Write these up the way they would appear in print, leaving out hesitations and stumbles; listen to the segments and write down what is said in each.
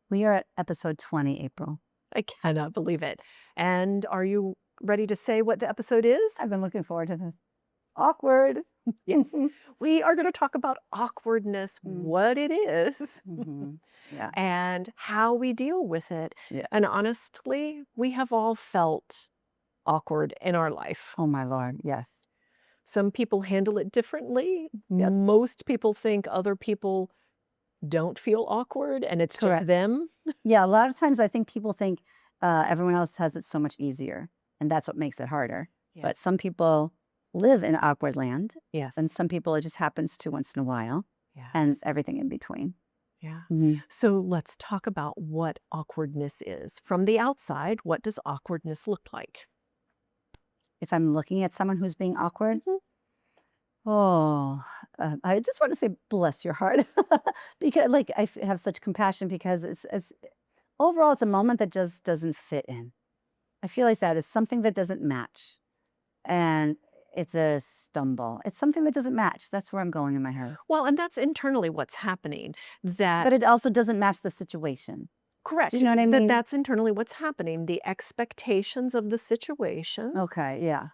We are at episode 20, April. I cannot believe it. And are you ready to say what the episode is? I've been looking forward to this. Awkward. Yes. We are going to talk about awkwardness, Mm. what it is, Yeah. and how we deal with it. Yeah. And honestly, we have all felt awkward in our life. Oh my Lord. Yes. Some people handle it differently. Yes. Most people think other people don't feel awkward and it's just Correct. them. Yeah. A lot of times I think people think everyone else has it so much easier, and that's what makes it harder. But Yes. some people live in awkward land, Yes. and some people it just happens to once in a while, and Yes. everything in between. Yeah. Mhm. So let's talk about what awkwardness is. From the outside, what does awkwardness look like? If I'm looking at someone who's being awkward, Mhm. oh, I just want to say, bless your heart, because like have such compassion because it's overall it's a moment that just doesn't fit in. I feel like that is something that doesn't match, and it's a stumble. It's something that doesn't match. That's where I'm going in my head. Well, and that's internally what's happening. But it also doesn't match the situation. Do Correct. you know what I mean? That's internally what's happening. The expectations of the situation Okay, yeah.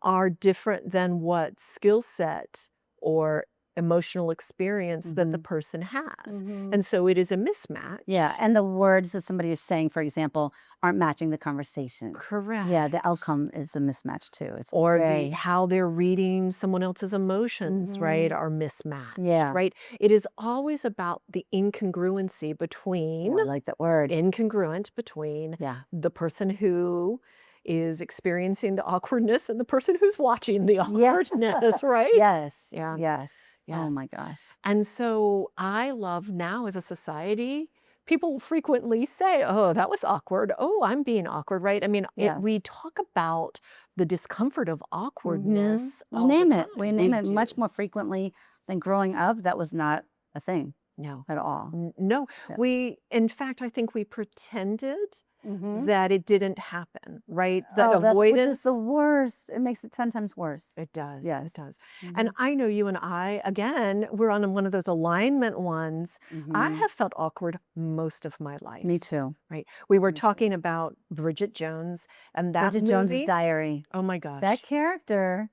are different than what skill set or emotional experience that the Mhm. person has. Mhm. And so it is a mismatch. Yeah, and the words that somebody is saying, for example, aren't matching the conversation. Correct. Yeah, the outcome is a mismatch too. It's Or very how they're reading someone else's emotions, right, Mhm. are mismatched, Yeah. right? It is always about the incongruency Oh, between I like that word. incongruent between Yeah. the person who is experiencing the awkwardness and the person who's watching the Yeah. awkwardness, right? Yes. Yeah. Yes. Oh Yes. my gosh. And so I love now as a society, people frequently say, "Oh, that was awkward. Oh, I'm being awkward," right? I mean, we Yes. talk about the discomfort of Mhm. awkwardness We all the name it. time. We name We it much do. more frequently than growing up. That was not a thing No. at all. No, Yeah. in fact, I think we pretended Mhm. that it didn't happen, right? That Oh, that's which is the avoidance. worst. It makes it 10 times worse. It does, it Yes. does. And Mhm. I know you and I, again, we're on one of those alignment ones. I Mhm. have felt awkward most of my Me life, too. right? We were Me too. talking about Bridget Jones and that Bridget Jones's movie. Diary. Oh my That gosh, character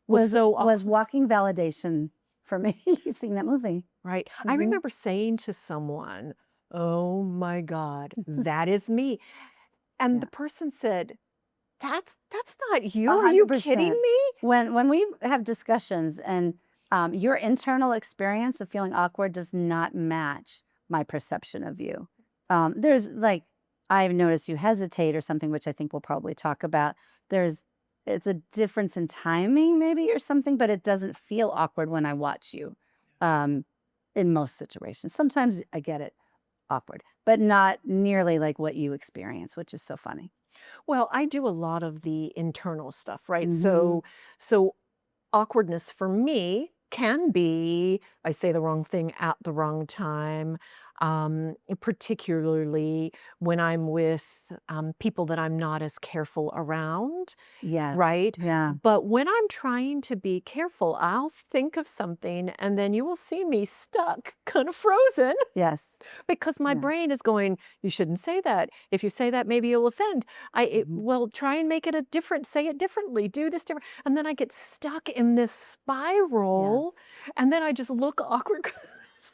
was was so was awkward, walking validation for me seeing that movie. right? I Mhm. remember saying to someone, "Oh my God, that is me." And the Yeah. person said, that's not you. Are you kidding 100%. me? When we have discussions and your internal experience of feeling awkward does not match my perception of you. There's like I've noticed you hesitate or something, which I think we'll probably talk about. There's it's a difference in timing, maybe, or something, but it doesn't feel awkward when I watch you. Um, in most situations. Sometimes I get it awkward, but not nearly like what you experience, which is so funny. Well, I do a lot of the internal stuff, right? Mhm. So awkwardness for me can be I say the wrong thing at the wrong time, particularly when I'm with people that I'm not as careful around, Yeah. right? Yeah. But when I'm trying to be careful, I'll think of something and then you will see me stuck, kind of frozen, Yes. because my Yeah. brain is going, "You shouldn't say that. If you say that, maybe you'll offend." Mhm. Well, try and make it a different say it differently, do this different and then I get stuck in this Yes. spiral, and then I just look awkward 'cause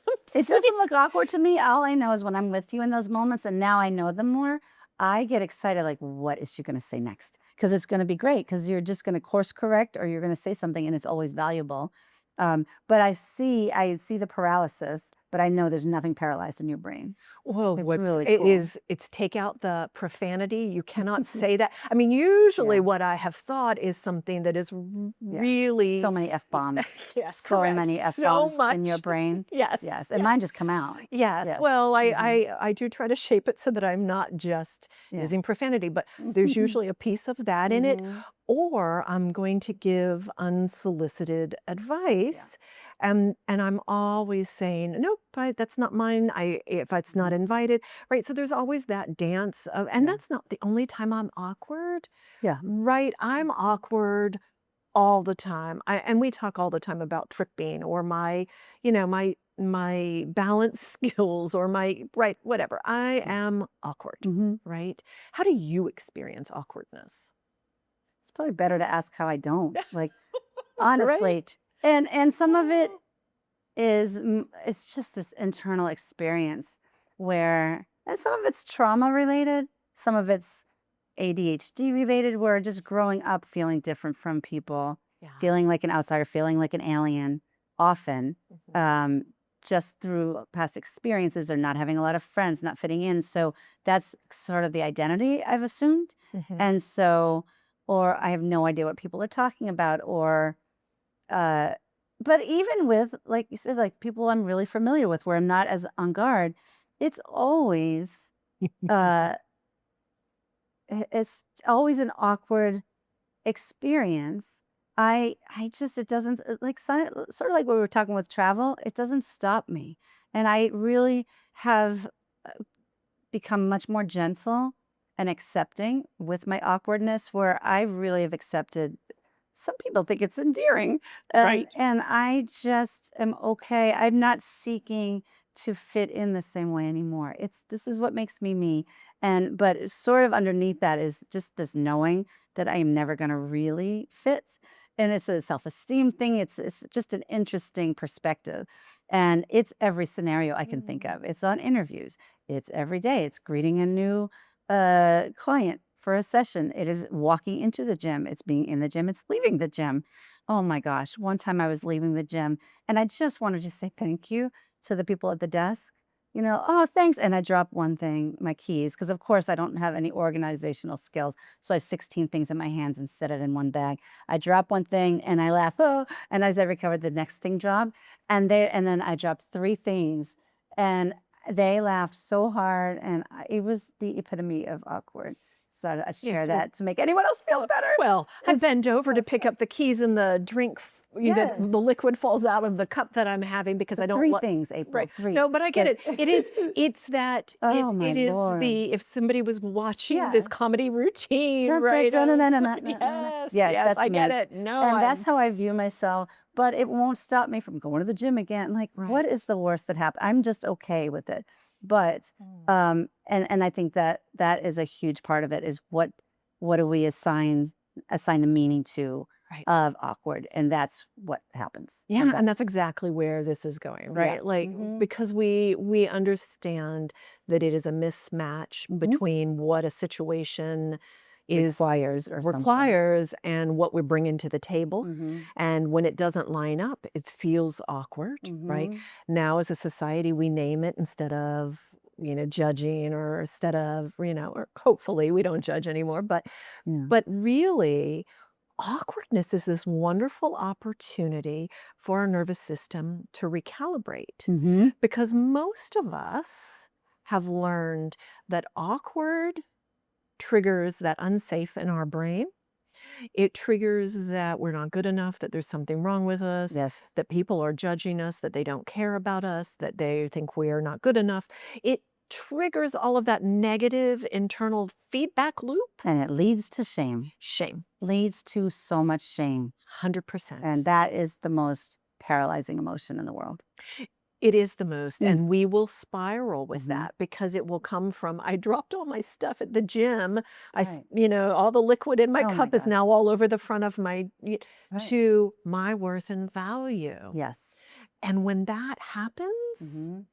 I'm It saying doesn't look awkward to me. All I know is when I'm with you in those moments, and now I know them more, I get excited like, what is she going to say next? Because it's going to be great because you're just going to course correct or you're going to say something and it's always valuable. But I see the paralysis, but I know there's nothing paralyzed in your brain. well, It's really cool. it's take out the profanity, you cannot say that. I mean, usually Yeah. what I have thought is something that is Yeah. So really many F-bombs. yeah, So correct, many so F-bombs in your much. brain. Yes, Yes. And yes. mine just come out. Yes, Yes. well, Mhm. I do try to shape it so that I'm not just Yeah. using profanity, but there's usually a piece of that in it, Mhm. or I'm going to give unsolicited Yeah. advice, and I'm always saying, "Nope, that's not mine, if it's not Mhm. invited," right? So there's always that dance of and Yeah. that's not the only time I'm awkward, Yeah. right? I'm awkward all the time. And we talk all the time about tripping or my, you know, my balance skills or my right, whatever. I am awkward, Mhm. right? How do you experience awkwardness? It's probably better to ask how I don't, like, Right? honestly. And some of it is it's just this internal experience where and some of it's trauma related, some of it's ADHD related, where just growing up feeling different from people, Yeah. feeling like an outsider, feeling like an alien, often, Mhm. um, just through past experiences or not having a lot of friends, not fitting in. So that's sort of the identity I've assumed. Mhm. And so, or I have no idea what people are talking about, or, uh, but even with, like you said, like people I'm really familiar with where I'm not as on guard, it's always, uh, it's always an awkward experience. I just it doesn't like sort of like what we were talking with travel, it doesn't stop me. And I really have become much more gentle and accepting with my awkwardness where I really have accepted some people think it's endearing Right. and I just am okay. I'm not seeking to fit in the same way anymore. It's this is what makes me me. And but sort of underneath that is just this knowing that I am never going to really fit. And it's a self-esteem thing. It's just an interesting perspective. And it's every scenario I can think Mm. of. It's on interviews. It's every day. It's greeting a new client for a session. It is walking into the gym. It's being in the gym. It's leaving the gym. Oh my gosh. One time I was leaving the gym and I just wanted to say thank you to the people at the desk. You know, oh, thanks. And I dropped one thing, my keys, because of course I don't have any organizational skills. So I have 16 things in my hands and set it in one bag. I drop one thing and I laugh, oh, and as I recovered, the next thing dropped. And then I dropped three things. And they laughed so hard, and it was the epitome of awkward. So I'd share Yes. Well, that to make anyone else feel better. I It's bend over so to pick sad. up the keys and the drink that the Yes. liquid falls out of the cup that I'm having because The I don't 3 let things, April, right. 3 No, but I get that it. It's that Oh my it is lord. the if somebody was watching this Yes. comedy routine, Dun, dun, right, dun, on dun, the dun, dun, side. dun, dun, dun. Yes, Yes, yes, that's I get me. it. No, And that's I'm how I view myself, but it won't stop me from going to the gym again. Like, what right. is the worst that happened? I'm just okay with it. But, Mm. and I think that that is a huge part of it is what do we assign a meaning to Right. of awkward, and that's what happens. And Yeah, and that's that's exactly where this is going, yeah. right? Like Mhm. because we understand that it is a mismatch Mhm. between what a situation is Requires or something. requires and what we bring into the table. Mhm. And when it doesn't line up, it feels awkward, right? Mhm. Now as a society we name it instead of judging or instead of or hopefully we don't judge anymore Yeah. but really awkwardness is this wonderful opportunity for our nervous system to recalibrate Mhm. because most of us have learned that awkward triggers that unsafe in our brain. It triggers that we're not good enough, that there's something wrong with us, Yes. that people are judging us, that they don't care about us, that they think we are not good enough. It triggers all of that negative internal feedback loop. And it leads to shame. Shame, Leads to so much shame, and 100%. that is the most paralyzing emotion in the world. It is the most, Mm. and we will spiral with Mhm. that because it will come from, "I dropped all my stuff at the gym. Right. all the liquid in my Oh my cup is gosh. now all over the front of my" Right. to my worth and value. Yes. And when that happens, Mhm.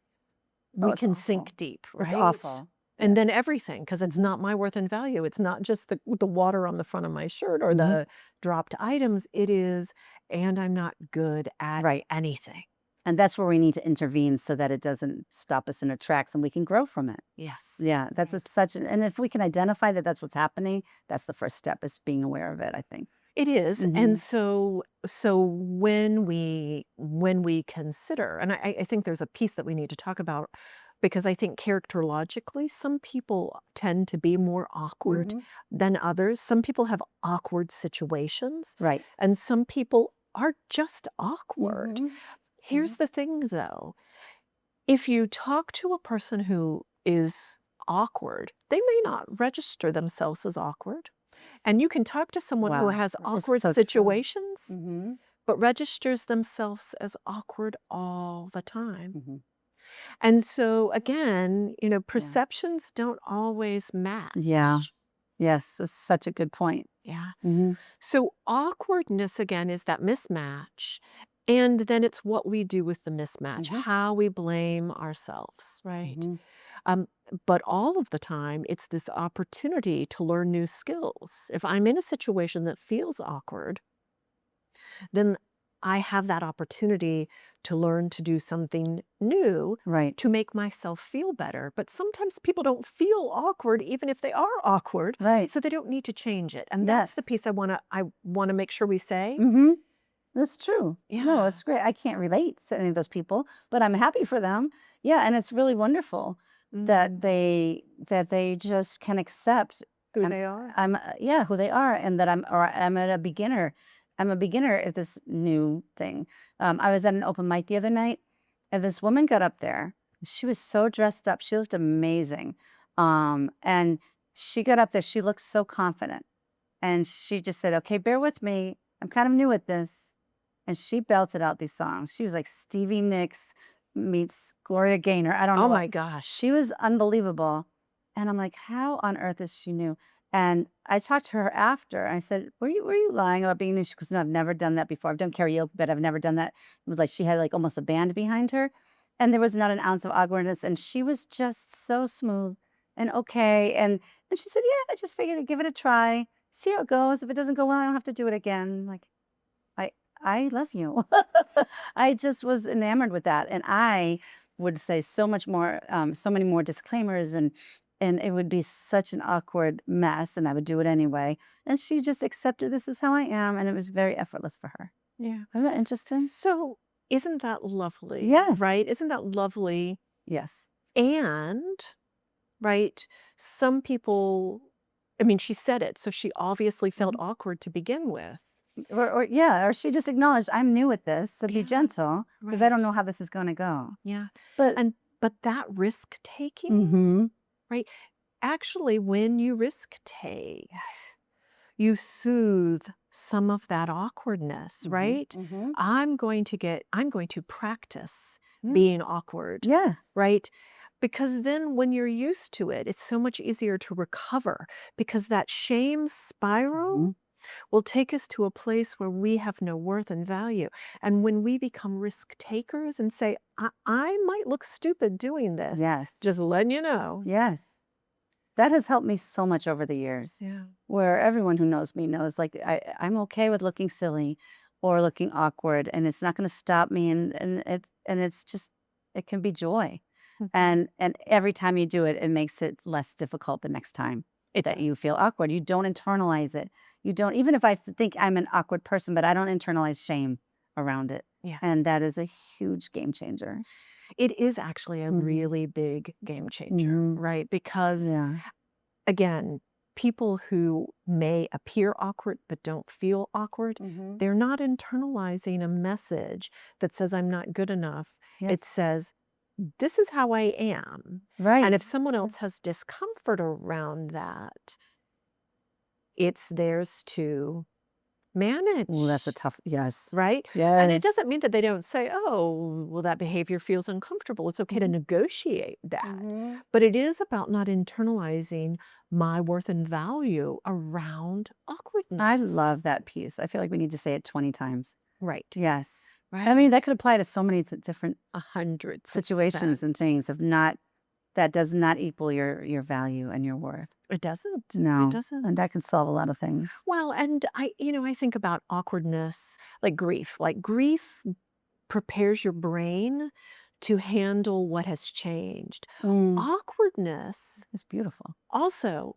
Oh, we it's can awful. sink deep, It's right? awful. And then Yes. everything, because it's Mhm. not my worth and value. It's not just the water on the front of my shirt or Mhm. the dropped items. It is, and I'm not good at Right. anything. And that's where we need to intervene so that it doesn't stop us in our tracks and we can grow from it. Yes. Yeah, that's a Right. such an and if we can identify that that's what's happening, that's the first step is being aware of it, I think. It is, and Mhm. so when we consider, and I think there's a piece that we need to talk about because I think characterologically, some people tend to be more awkward Mhm. than others. Some people have awkward situations, Right. and some people are just awkward. Mhm. Here's Mhm. the thing, though. If you talk to a person who is awkward, they may not register themselves as awkward. And you can talk to someone who Wow. has It's awkward so true. situations, Mhm. but registers themselves as awkward all the time. Mhm. And so again, Yeah. perceptions don't always Yeah. match. Yes, that's such a good point. Yeah. Mhm. So awkwardness again is that mismatch. And then it's what we do with the mismatch, Mhm. how we blame ourselves, right? Mhm. Um, but all of the time, it's this opportunity to learn new skills. If I'm in a situation that feels awkward, then I have that opportunity to learn to do something new Right. to make myself feel better. But sometimes people don't feel awkward even if they are awkward, Right. so they don't need to change it. And that's Yes. the piece I want to make sure we say. Mhm. That's true. No, Yeah. it's great. I can't relate to any of those people, but I'm happy for them. Yeah, and it's really wonderful that Mhm. they just can accept Who I'm they are. yeah, who they are and that I'm a beginner. I'm a beginner at this new thing. I was at an open mic the other night and this woman got up there. She was so dressed up. She looked amazing. And she got up there. She looked so confident. And she just said, "Okay, bear with me. I'm kind of new at this." And she belted out these songs. She was like Stevie Nicks meets Gloria Gaynor. I don't Oh know what. my gosh. She was unbelievable. And I'm like, how on earth is she new? And I talked to her after. I said, were you lying about being new? She goes, no, I've never done that before. I've done karaoke, but I've never done that. It was like she had like almost a band behind her. And there was not an ounce of awkwardness. And she was just so smooth and okay. And she said, yeah, I just figured I'd give it a try, see how it goes. If it doesn't go well, I don't have to do it again. Like, I I love you. I just was enamored with that, and I would say so much more, so many more disclaimers, and it would be such an awkward mess, and I would do it anyway. And she just accepted this is how I am, and it was very effortless for her. Yeah. Isn't that interesting? So isn't that lovely, Yes. right? Isn't that lovely? Yes. And right, some people, I mean, she said it, so she obviously felt Mhm. awkward to begin with. Or yeah, or she just acknowledged I'm new at this, so be Yeah, gentle because I don't right. know how this is going to go. Yeah. But And but that risk taking, mhm. right? Actually, when you risk take, Yes. you soothe some of that awkwardness, Mhm. right? Mhm. I'm going to practice Yeah. being awkward, Yes. right? Because then when you're used to it, it's so much easier to recover because that shame spiral Mhm. will take us to a place where we have no worth and value. And when we become risk takers and say, I might look stupid doing this, Yes. just letting you know. Yes. That has helped me so much over the years, Yeah. where everyone who knows me knows, like, I'm okay with looking silly or looking awkward, and it's not gonna stop me, and it's just it can be joy. Mhm. And every time you do it, it makes it less difficult the next time It that you does. feel awkward. You don't internalize it. You don't even if I think I'm an awkward person, but I don't internalize shame around it, Yes. and that is a huge game changer. It is actually a Mhm. really big game changer, Mhm. right? Because Yeah. again, people who may appear awkward but don't feel awkward, Mhm. they're not internalizing a message that says, I'm not good enough. It Yes. says, this is how I am. And Right. if someone else has discomfort around that, it's theirs to Ooh, that's a manage. tough yes. Right? And it Yes. doesn't mean that they don't say, "Oh, well, that behavior feels uncomfortable." It's okay to Mhm. negotiate that. Mhm. But it is about not internalizing my worth and value around I awkwardness. love that piece. I feel like we need to say it 20 times. Right. Yes. I Right. mean, that could apply to so many different 100%. situations and things of not that does not equal your value and your worth. It doesn't. It No. doesn't. And that can solve a lot of things. Well, and I think about awkwardness like grief. Like grief prepares your brain to handle what has changed. Mm, Awkwardness it's beautiful. also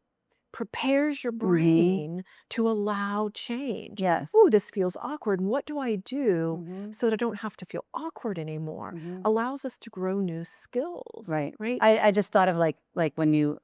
prepares your Mhm. brain to allow change. Yes. Oh, this feels awkward. What do I do Mhm. so that I don't have to feel awkward anymore? Mhm. Allows us to grow new skills, Right. right? I just thought of like when you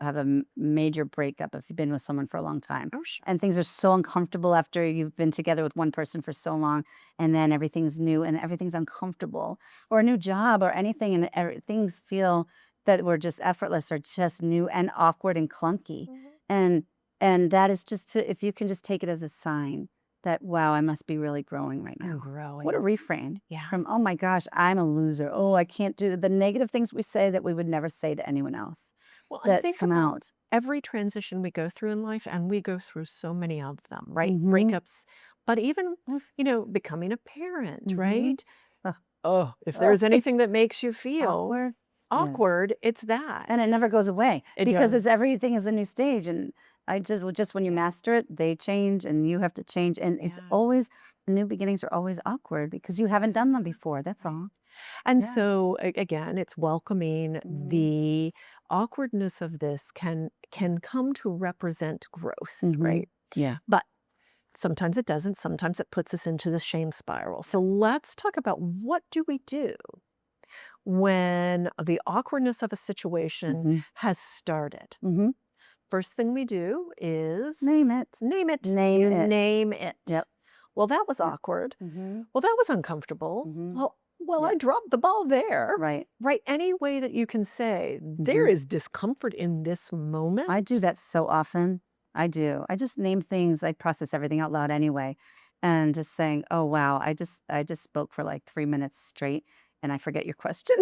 have a major breakup if you've been with someone for a long time Oh, sure. and things are so uncomfortable after you've been together with one person for so long and then everything's new and everything's uncomfortable or a new job or anything and things feel that were just effortless or just new and awkward and clunky Mhm. and And that is just if you can just take it as a sign that, wow, I must be really growing right I'm now. growing. What a reframe Yeah. from, oh my gosh, I'm a loser. Oh, I can't do the negative things we say that we would never say to anyone else Well, and that think come about out. every transition we go through in life, and we go through so many of them, right? Mm-hmm. Breakups, but even, Yes. becoming a parent, Mm-hmm. right? Ugh. Oh, if Ugh. there's anything that makes you feel Awkward. Yes. awkward, it's that. And it never goes away It because does. it's everything is a new stage. And just when you Yes. master it, they change and you have to change. And it's Yeah. always, the new beginnings are always awkward because you haven't done them before. That's Right. all. And Yeah. so again, it's welcoming Mhm. the awkwardness of this can come to represent growth, Mhm. right? Yeah. But sometimes it doesn't. Sometimes it puts us into the shame spiral. So Yes. let's talk about what do we do when the awkwardness of a situation Mhm. has started. Mhm. First thing we do is Name it. name it. Name You it. name it. Yep. Well, that was Yep. awkward. Mhm. Well, that was uncomfortable. Mhm. Well, I Yeah. dropped the ball there. Right. Right? Any way that you can say there Mhm. is discomfort in this moment. I do that so often. I do. I just name things. I process everything out loud anyway, and just saying, "Oh wow, I just spoke for like 3 minutes straight, and I forget your question."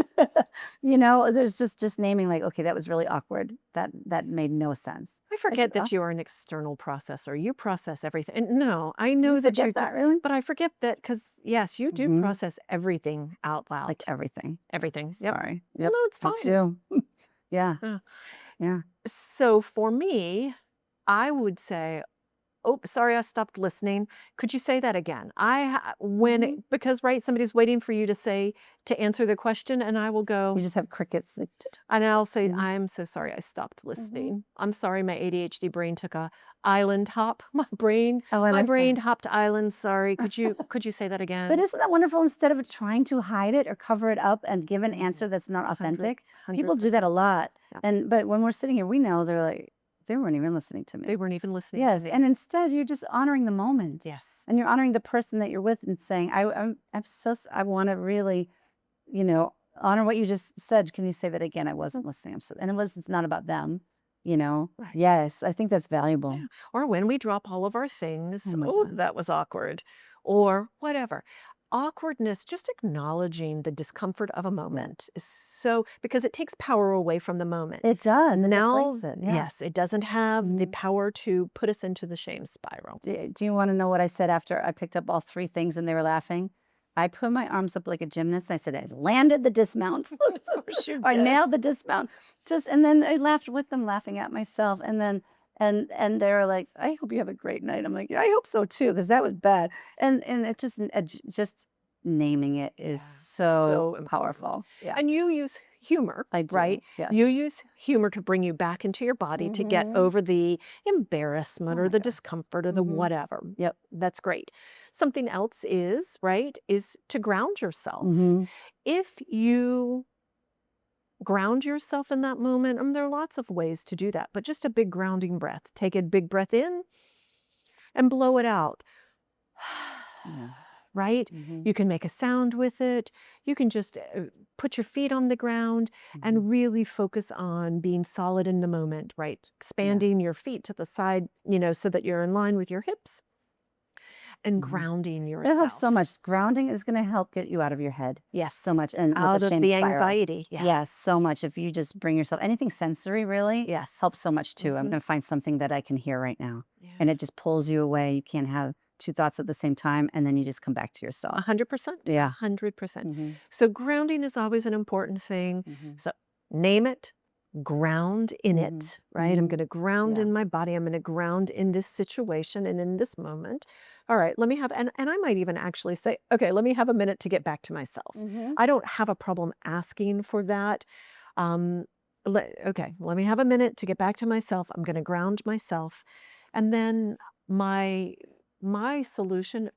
There's just naming like, okay, that was really awkward. That made no sense. I I do. forget that you are an external processor. You process everything. And no, I You know that you forget do, that really? but I forget that because, yes, you do Hmm. process everything out loud. Like everything. Everything. Yep. Sorry. Well, Yep. no, it's Me fine. too. Yeah. Yeah. Yeah. So for me, I would say, "Oh, sorry, I stopped listening. Could you say that again?" Mhm. Because, right, somebody's waiting for you to answer the question, and I will You go, just have crickets. Like, and I'll say, mhm. "I'm so sorry, I stopped Mhm. listening. I'm sorry, my ADHD brain took a island hop. Oh, I My like brain that. hopped island. Sorry. Could you say that But again?" isn't that wonderful? Instead of trying to hide it or cover it up and give an Mm, answer that's not 100 authentic, people do that 100%. a lot. Yeah. But when we're sitting here, we know they're like, they weren't even listening to They me. weren't even listening to Yes, me. and instead you're just honoring the moment, Yes. and you're honoring the person that you're with, and saying, I want to really, you know, honor what you just said. Can you say that again? I wasn't listening. And it's not about them. Right. Yes, I think that's Yeah. valuable. Or when we drop all of our Oh things, my "Oh, God. that was awkward," or whatever. Awkwardness, just acknowledging the discomfort of a Yeah, moment is so because it takes power away from the moment. it does. It Now, deflates it. Yeah. yes, it doesn't have the Mhm. power to put us into the shame spiral. Do you wanna know what I said after I picked up all 3 things and they were laughing? I put my arms up like a gymnast, I said, "I landed the dismount." Of course you Or, "I did. nailed the dismount." And then I laughed with them, laughing at myself, and then they were like, "I hope you have a great night." I'm like, "Yeah, I hope so too, because that was bad." And it just naming it is Yeah, so so important. powerful. Yeah, And you use humor, I right? do, yes. You use humor to bring you back into your body to get Mhm. over the Oh embarrassment or my the god. discomfort or the Mhm. whatever. Yep. That's great. Something else is, right, is to ground yourself. Mhm. If you ground yourself in that moment, there are lots of ways to do that, but just a big grounding breath. Take a big breath in and blow it out. Yeah. Right? Mhm. You can make a sound with it. You can just put your feet on the ground Mhm. and really focus on being solid in the moment, right? Yeah. Expanding your feet to the side, so that you're in line with your hips and Mhm. grounding It helps yourself. so much. Grounding is gonna help get you out of your head so Yes. much and with the Out of shame the spiral. anxiety. Yeah. Yes, so much. If you just bring yourself anything sensory really Yes. helps so much too. I'm Hmm. gonna find something that I can hear right now. Yeah. And it just pulls you away. You can't have 2 thoughts at the same time, and then you just come back to yourself. 100%. Yeah. 100%. Mhm. So grounding is always an important thing. Mhm. So name it, ground in Mhm. it, right? I'm Mhm. going to ground Yeah. in my body. I'm going to ground in this situation and in this moment. All right, let me have, and I might even actually say, okay, let me have a minute to get back to myself. Mhm. I don't have a problem asking for that. Um, okay, let me have a minute to get back to myself. I'm going to ground myself. And then my my solution,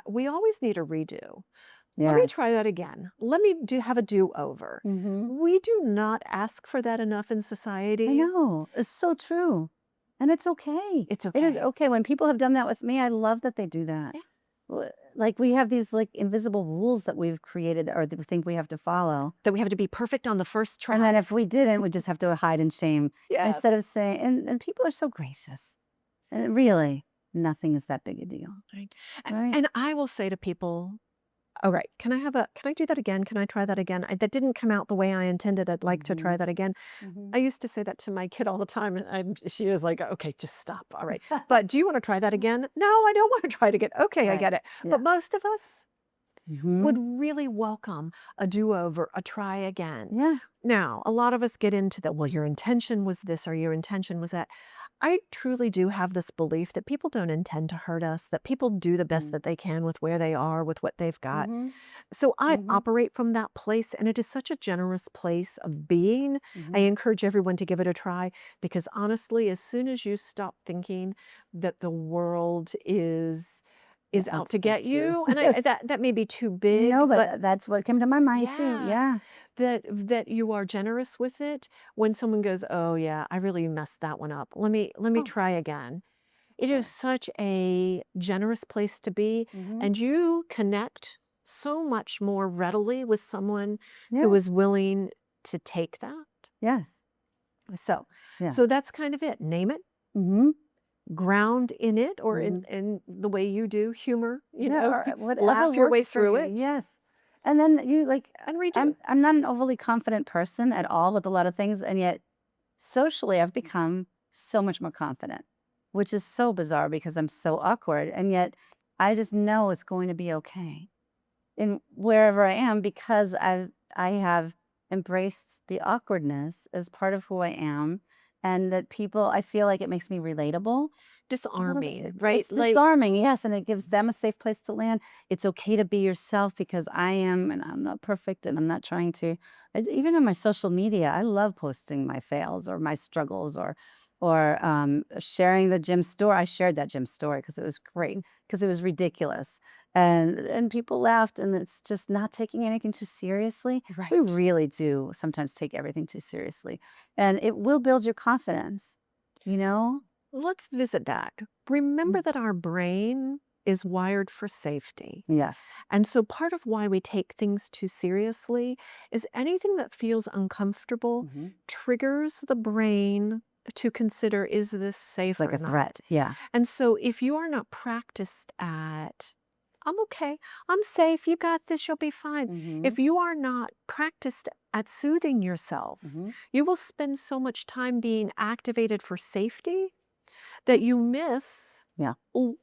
we always need a redo. Let me Yes. try that again. Let me have a do-over. Mhm. We do not ask for that enough in I society. know. It's so true. And it's okay. It's It is okay. okay. When people have done that with me, I love that they do that. Yeah. Like we have these like invisible rules that we've created or that we think we have to follow. That we have to be perfect on the first And then try. if we didn't, we just have to hide in shame Yes. instead of saying, and people are so gracious. Really, nothing is that big a deal, Right. right? And I will say to people, all right, can I do that again? Can I try that again? That didn't come out the way I intended. I'd like to try that again. I used to say that to my kid all the time, and she was like, okay, just stop. All right. But do you want to try that again? No, I don't want to try it again. Okay, I Right. get it. Yeah. But most of us Mhm. would really welcome a do-over, a try again. Yeah. Now, a lot of us get into the, well, your intention was this or your intention was that. I truly do have this belief that people don't intend to hurt us, that people do the best Mm. that they can with where they are, with what they've got. Mhm. So I Mhm. operate from that place, and it is such a generous place of being. I Mhm. encourage everyone to give it a try because honestly, as soon as you stop thinking that the world is Yeah, out out to to get get you. you, and Yes. that may be too No, big, but but that's what came to my mind too. yeah, Yeah. that you are generous with it when someone goes, "Oh yeah, I really messed that one up. Let me Oh, try again." It is sure. such a generous place to be, Mhm. and you connect so much more readily with someone who Yeah. is willing to take that. Yes. So, Yeah. so that's kind of it. Name it, Mhm. ground in it, or Mhm. in the way you do humor. Yeah, or whatever Laugh your way works for through you. it, Yes. And then you like and redo. I'm not an overly confident person at all with a lot of things, and yet socially I've become so much more confident, which is so bizarre because I'm so awkward, and yet I just know it's going to be okay in wherever I am because I have embraced the awkwardness as part of who I am, and that people I feel like it makes me relatable a little bit. Disarming, right? It's Like, disarming, yes, and it gives them a safe place to land. It's okay to be yourself because I am, and I'm not perfect, and I'm not trying to. Even on my social media, I love posting my fails or my struggles or sharing the gym story. I shared that gym story because it was great because it was ridiculous, and people laughed, and it's just not taking anything too seriously. We right. really do sometimes take everything too seriously, and it will build your confidence. You know. Let's visit that. Remember Mm. that our brain is wired for safety. Yes. And so part of why we take things too seriously is anything that feels uncomfortable Mhm. triggers the brain to consider, is this It's safe like or a not? threat. Yeah. And so if you are not practiced at, I'm okay, I'm safe, you got this, you'll be fine. Mhm. If you are not practiced at soothing yourself, Mhm. you will spend so much time being activated for safety that you miss Yeah.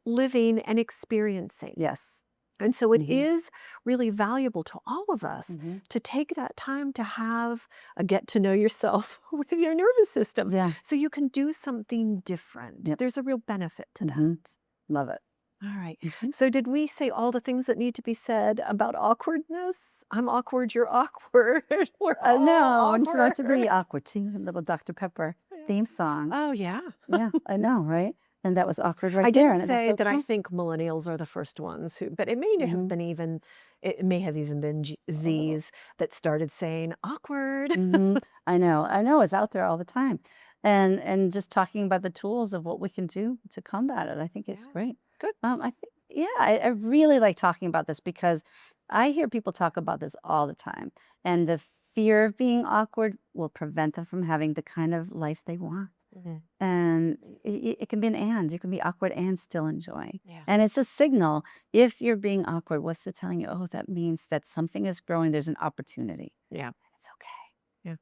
living and experiencing. Yes. And so it Mhm. is really valuable to all of us Mhm. to take that time to have a get to know yourself with your nervous system Yeah. so you can do something different. Yep. There's a real benefit to Mhm. that. Love it. All right. Mhm. So, did we say all the things that need to be said about awkwardness? I'm awkward, you're awkward. We're all No, wouldn't you like to awkward. be awkward too? A little Dr. Pepper theme song. Oh, yeah. Yeah, I know, right? And that was awkward I right there, didn't and that's say that I okay. think millennials are the first ones who, but it may have Mhm. been even, it may have even been Oh. Z's that started saying awkward. Mhm. I know. I know it's out there all the time. And just talking about the tools of what we can do to combat it, I think it's Yeah. great. Good. I think yeah, I really like talking about this because I hear people talk about this all the time. And the fear of being awkward will prevent them from having the kind of life they want. Mhm. And it can be an and. You can be awkward and still enjoy. Yeah. And it's a signal. If you're being awkward, what's it telling you? Oh, that means that something is growing. There's an opportunity. Yeah. It's okay. Yeah.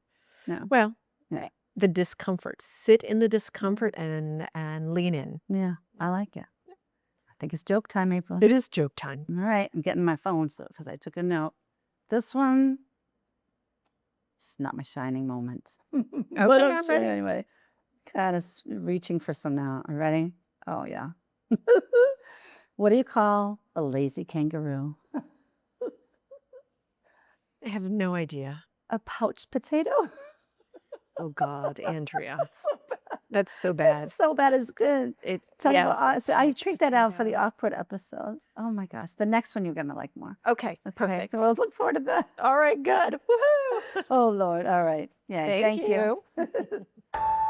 No. Well, Yeah. the discomfort. Sit in the Yeah. discomfort and lean in. Yeah. I like it. I think it's joke time, April. It is joke time. All right. I'm getting my phone so because I took a note. This one, just not my shining moment. But Okay, I'm I'm sure ready. anyway. Kind of reaching for some now. Are you ready? Oh, yeah. What do you call a lazy kangaroo? I have no idea. A pouch potato? Oh God, Andrea. So bad. That's so bad. It's so bad it's good. Talking Yes, about, a so I pouch treat that out for the potato. awkward episode. Oh my gosh. The next one you're going to like more. Okay, Okay. perfect. So we'll look forward to that. All right, good. Woohoo! Oh, Lord. All right. Yeah. Thank Thank you. you.